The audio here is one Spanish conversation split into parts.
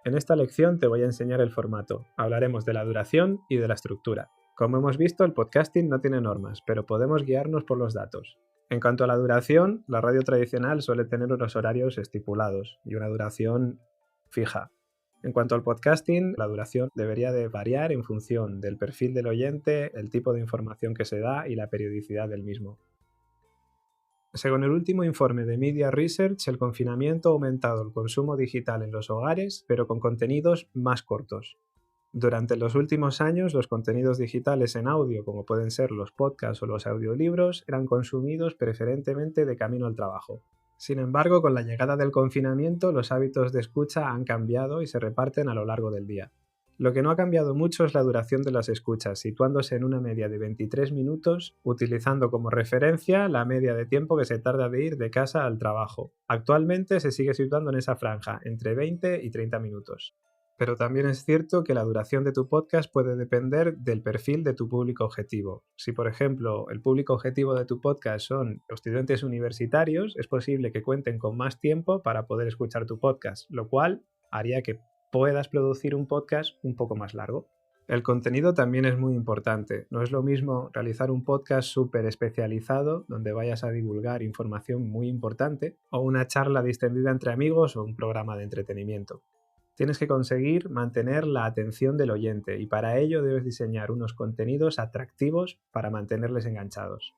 En esta lección te voy a enseñar el formato. Hablaremos de la duración y de la estructura. Como hemos visto, el podcasting no tiene normas, pero podemos guiarnos por los datos. En cuanto a la duración, la radio tradicional suele tener unos horarios estipulados y una duración fija. En cuanto al podcasting, la duración debería de variar en función del perfil del oyente, el tipo de información que se da y la periodicidad del mismo. Según el último informe de Media Research, el confinamiento ha aumentado el consumo digital en los hogares, pero con contenidos más cortos. Durante los últimos años, los contenidos digitales en audio, como pueden ser los podcasts o los audiolibros, eran consumidos preferentemente de camino al trabajo. Sin embargo, con la llegada del confinamiento, los hábitos de escucha han cambiado y se reparten a lo largo del día. Lo que no ha cambiado mucho es la duración de las escuchas, situándose en una media de 23 minutos, utilizando como referencia la media de tiempo que se tarda de ir de casa al trabajo. Actualmente se sigue situando en esa franja, entre 20 y 30 minutos. Pero también es cierto que la duración de tu podcast puede depender del perfil de tu público objetivo. Si, por ejemplo, el público objetivo de tu podcast son estudiantes universitarios, es posible que cuenten con más tiempo para poder escuchar tu podcast, lo cual haría que puedas producir un podcast un poco más largo. El contenido también es muy importante. No es lo mismo realizar un podcast súper especializado donde vayas a divulgar información muy importante o una charla distendida entre amigos o un programa de entretenimiento. Tienes que conseguir mantener la atención del oyente y para ello debes diseñar unos contenidos atractivos para mantenerles enganchados.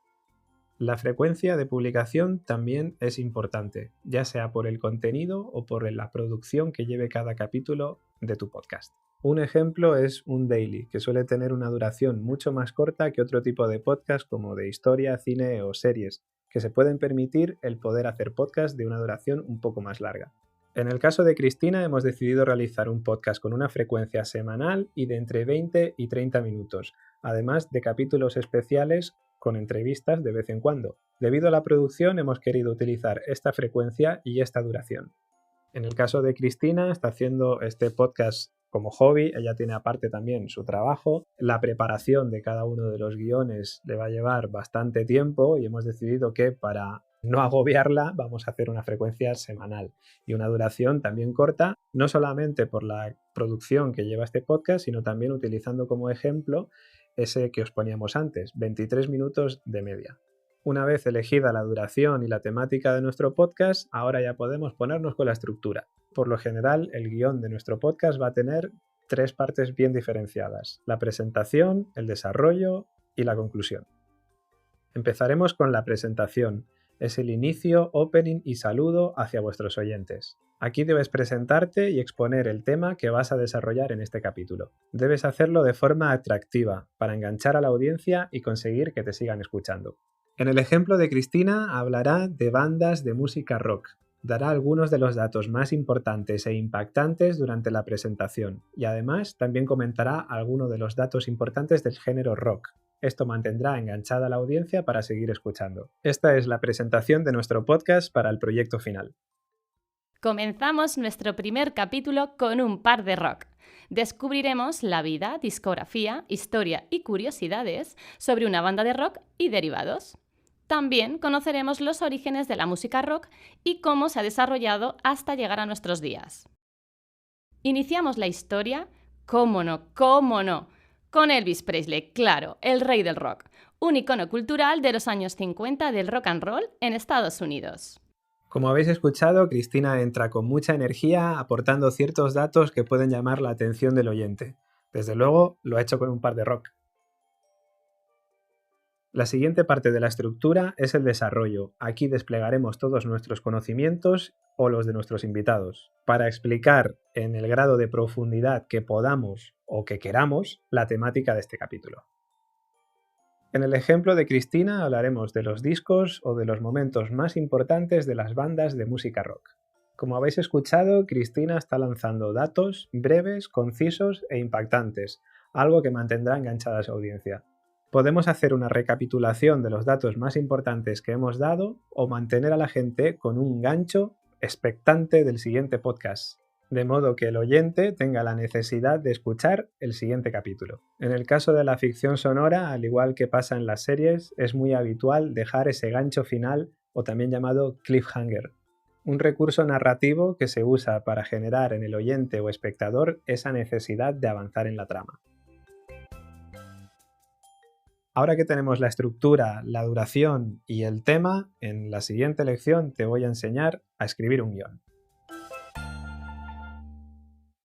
La frecuencia de publicación también es importante, ya sea por el contenido o por la producción que lleve cada capítulo de tu podcast. Un ejemplo es un daily, que suele tener una duración mucho más corta que otro tipo de podcast como de historia, cine o series, que se pueden permitir el poder hacer podcast de una duración un poco más larga. En el caso de Cristina hemos decidido realizar un podcast con una frecuencia semanal y de entre 20 y 30 minutos, además de capítulos especiales con entrevistas de vez en cuando. Debido a la producción hemos querido utilizar esta frecuencia y esta duración. En el caso de Cristina, está haciendo este podcast como hobby, ella tiene aparte también su trabajo. La preparación de cada uno de los guiones le va a llevar bastante tiempo y hemos decidido que para no agobiarla vamos a hacer una frecuencia semanal y una duración también corta, no solamente por la producción que lleva este podcast, sino también utilizando como ejemplo ese que os poníamos antes, 23 minutos de media. Una vez elegida la duración y la temática de nuestro podcast, ahora ya podemos ponernos con la estructura. Por lo general, el guión de nuestro podcast va a tener 3 partes bien diferenciadas: la presentación, el desarrollo y la conclusión. Empezaremos con la presentación. Es el inicio, opening y saludo hacia vuestros oyentes. Aquí debes presentarte y exponer el tema que vas a desarrollar en este capítulo. Debes hacerlo de forma atractiva, para enganchar a la audiencia y conseguir que te sigan escuchando. En el ejemplo de Cristina hablará de bandas de música rock. Dará algunos de los datos más importantes e impactantes durante la presentación y además también comentará algunos de los datos importantes del género rock. Esto mantendrá enganchada a la audiencia para seguir escuchando. Esta es la presentación de nuestro podcast para el proyecto final. Comenzamos nuestro primer capítulo con un par de rock. Descubriremos la vida, discografía, historia y curiosidades sobre una banda de rock y derivados. También conoceremos los orígenes de la música rock y cómo se ha desarrollado hasta llegar a nuestros días. Iniciamos la historia, cómo no, con Elvis Presley, claro, el rey del rock, un icono cultural de los años 50 del rock and roll en Estados Unidos. Como habéis escuchado, Cristina entra con mucha energía aportando ciertos datos que pueden llamar la atención del oyente. Desde luego, lo ha hecho con un par de rock. La siguiente parte de la estructura es el desarrollo. Aquí desplegaremos todos nuestros conocimientos o los de nuestros invitados, para explicar en el grado de profundidad que podamos o que queramos la temática de este capítulo. En el ejemplo de Cristina hablaremos de los discos o de los momentos más importantes de las bandas de música rock. Como habéis escuchado, Cristina está lanzando datos breves, concisos e impactantes, algo que mantendrá enganchada a su audiencia. Podemos hacer una recapitulación de los datos más importantes que hemos dado o mantener a la gente con un gancho expectante del siguiente podcast, de modo que el oyente tenga la necesidad de escuchar el siguiente capítulo. En el caso de la ficción sonora, al igual que pasa en las series, es muy habitual dejar ese gancho final o también llamado cliffhanger. Un recurso narrativo que se usa para generar en el oyente o espectador esa necesidad de avanzar en la trama. Ahora que tenemos la estructura, la duración y el tema, en la siguiente lección te voy a enseñar a escribir un guión.